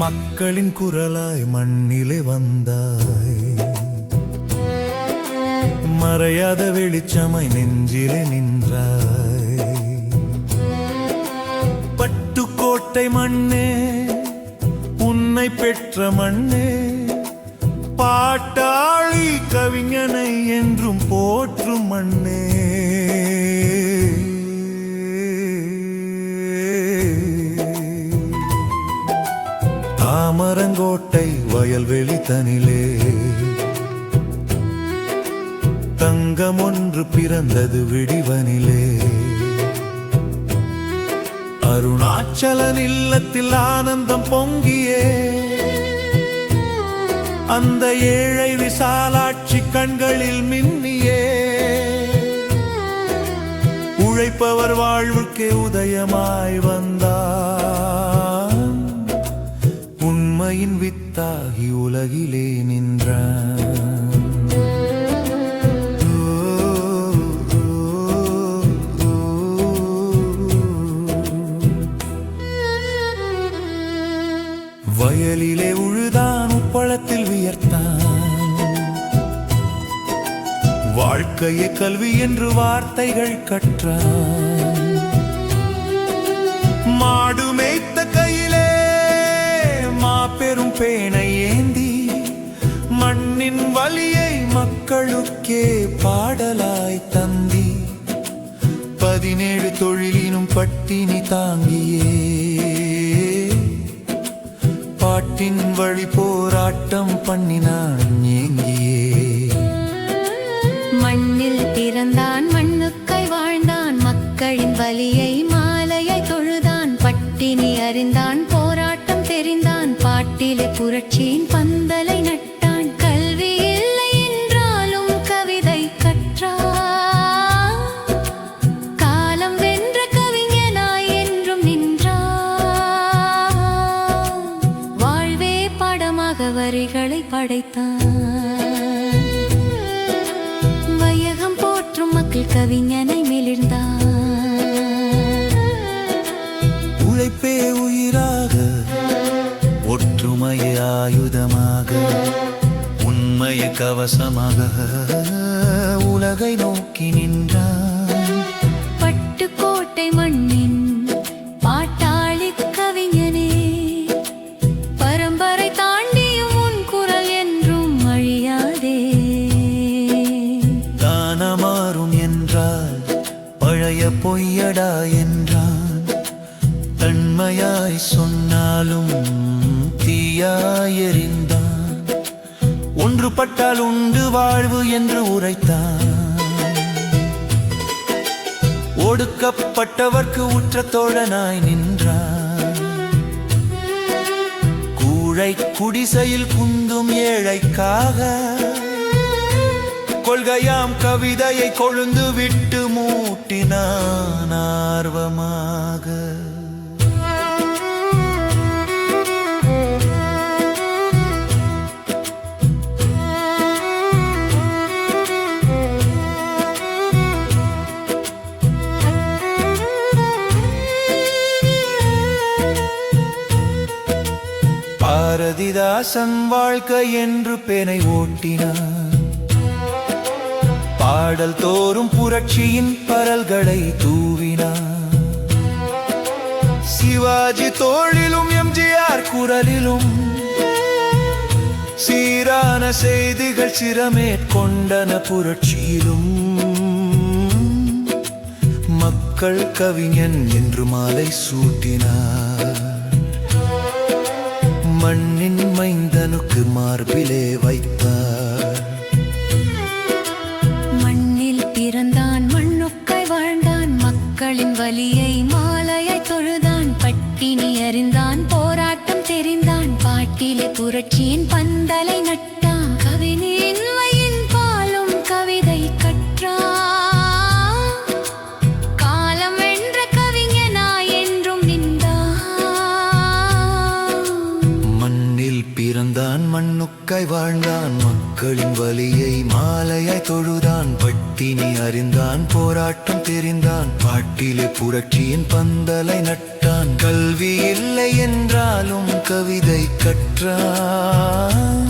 மக்களின் குரலாய் மண்ணிலே வந்தாய், மறையாத வெளிச்சமாய் நெஞ்சிலே நின்றாய். பட்டுக்கோட்டை மண்ணே, உன்னை பெற்ற மண்ணே, பாட்டாளி கவிஞனை என்றும் போற்றும் மண்ணே. தாமரங்கோட்டை வயல்வெளி தனிலே தங்கம் ஒன்று பிறந்தது விடிவனிலே. அருணாச்சலன் இல்லத்தில் ஆனந்தம் பொங்கியே, அந்த ஏழை விசாலாட்சி கண்களில் மின்னியே. உழைப்பவர் வாழ்வுக்கே உதயமாய் வந்தான், உண்மையின் வித்தாகி உலகிலே நின்றான். வயலிலே உழுதான், உப்பளத்தில் வியர்த்தான். வாழ்க்கையே கல்வி என்று வார்த்தைகள் கற்றான். மாடு மேய்த்த கையிலே மாபெரும் பேனை ஏந்தி, மண்ணின் வலியை மக்களுக்கே பாடலாய் தந்தி. 17 தொழிலினும் பட்டினி தாங்கியே, பாட்டின் வழி போராட்டம் பண்ணினான் ஏங்கியே. மண்ணில் பிறந்தான், மண்ணுக்கை வாழ்ந்தான், மக்களின் வலியை மாலையை தொழுதான். பட்டினி அறிந்தான், போராட்டம் தெரிந்தான், பாட்டிலே புரட்சியின் பந்தலை நட்டான். கல்வி இல்லை என்றாலும் கவிதை கற்றான், காலம் வென்ற கவிஞனாய் என்றும் நின்றான். வாழ்வே பாடமாக வரிகளை படைத்தான், வையகம் போற்றும் மக்கள் கவிஞனை மிளிர்ந்தான். உழைப்பே உயிராக, ஒற்றுமையை ஆயுதமாக, உண்மையை கவசமாக உலகை நோக்கி நின்றான். பட்டுக்கோட்டை மண்ணின் பாட்டாளி கவிஞனே, பரம்பரை தாண்டியும் உன் குரல் என்றும் அழியாதே. தானமாறும் என்றால் பழைய பொய்யடா என்றான், தன்மையாய் சொன்னாலும் தீயாய் எறிந்தான். ஒன்றுபட்டால் உண்டு வாழ்வு என்று உரைத்தான். ஒடுக்கப்பட்டவர்க்கு உற்ற தோழனாய் நின்றான். கூழை குடிசையில் குந்தும் ஏழைக்காக, கொள்கையாம் கவிதையை கொழுந்து விட்டு மூட்டினான் ஆர்வமாக. பாரதிதாசன் வாழ்க்கை என்று பேனை ஓட்டினான். பாடல் தோறும் புரட்சியின் பரல்களை தூவினான். சிவாஜி தோளிலும் எம்ஜிஆர் குரலிலும் சீரான செய்திகள் சிரமேற்கொண்டன புரட்சியிலும். மக்கள் கவிஞன் என்று மாலை சூட்டினார். மண்ணின் மைந்தனுக்கு மார்பிலே வைத்தார். மண்ணில் பிறந்தான், மண்ணுக்கை வாழ்ந்தான், மக்களின் வலியை மாலையை தொழுதான். பட்டினி அறிந்தான், போராட்டம் தெரிந்தான், பாட்டிலே புரட்சியின் பந்தலை நட்டான். கவிஞனின் வயின் பாலும் கவிதை கற்றான், காலம் வென்ற கவிஞனாய் என்றும் நின்றான். மண்ணில் பிறந்தான், மண்ணுக்காய் வாழ்ந்தான், மக்களின் வலியை மாலையாய் தொழுதான். பட்டினி அறிந்தான், போராட்டம் தெரிந்தான், பாட்டிலே புரட்சியின் பந்தலை நட்டான். நின்றான். கல்வி இல்லை என்றாலும் கவிதை கற்றான்.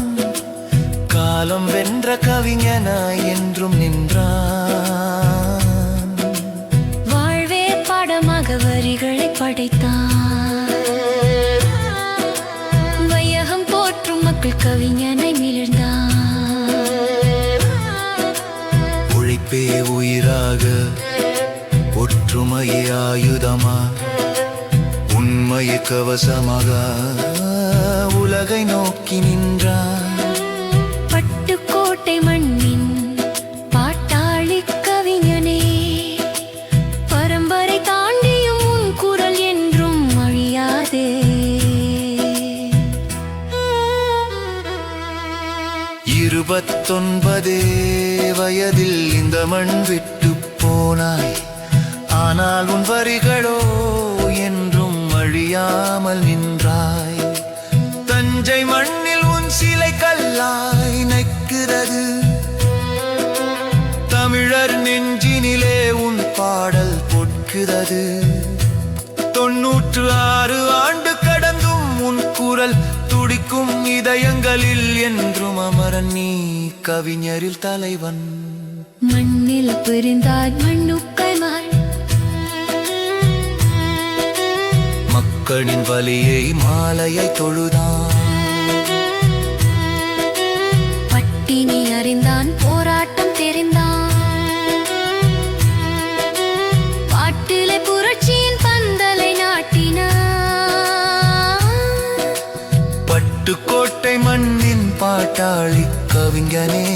காலம் வென்ற கவிஞனாய் என்றும் நின்றான். வாழ்வே பாடமாக வரிகளை படைத்தான். வையகம் போற்றும் மக்கள் கவிஞனை மிளிர்ந்தான். உழைப்பே உயிராக, ஒற்றுமையே ஆயுதமா, உண்மையை கவசமாக உலகை நோக்கி நின்றான். பட்டுக்கோட்டை மண்ணின் பாட்டாளி கவிஞனே, பரம்பரை தாண்டியும் உன் குரல் என்றும் அழியாதே. 29 வயதில் இந்த மண் விட்டு போனாய். ஆனால் உன் வரிகளோ என்றும் அழியாமல் நின்றாய். தஞ்சை மண்ணில் உன் சிலை கல்லாய் நிற்கிறது. தமிழர் நெஞ்சினிலே உன் பாடல் பொற்கிறது. 96 ஆண்டு கடந்தும் உன் குரல் துடிக்கும் இதயங்களில் என்றும் அமரன் நீ, கவிஞரில் தலைவன். மண்ணில் பிரிந்தாய் மண்ணுக்கள் மாள், மக்களின் வலியை மாலையை தொழுதான். பட்டினி அறிந்தான், போராட்டம் தெரிந்தான். பாட்டிலே புரட்சியின் பந்தலை நாட்டினான். பட்டுக்கோட்டை மண்ணின் பாட்டாளி கவிஞனே.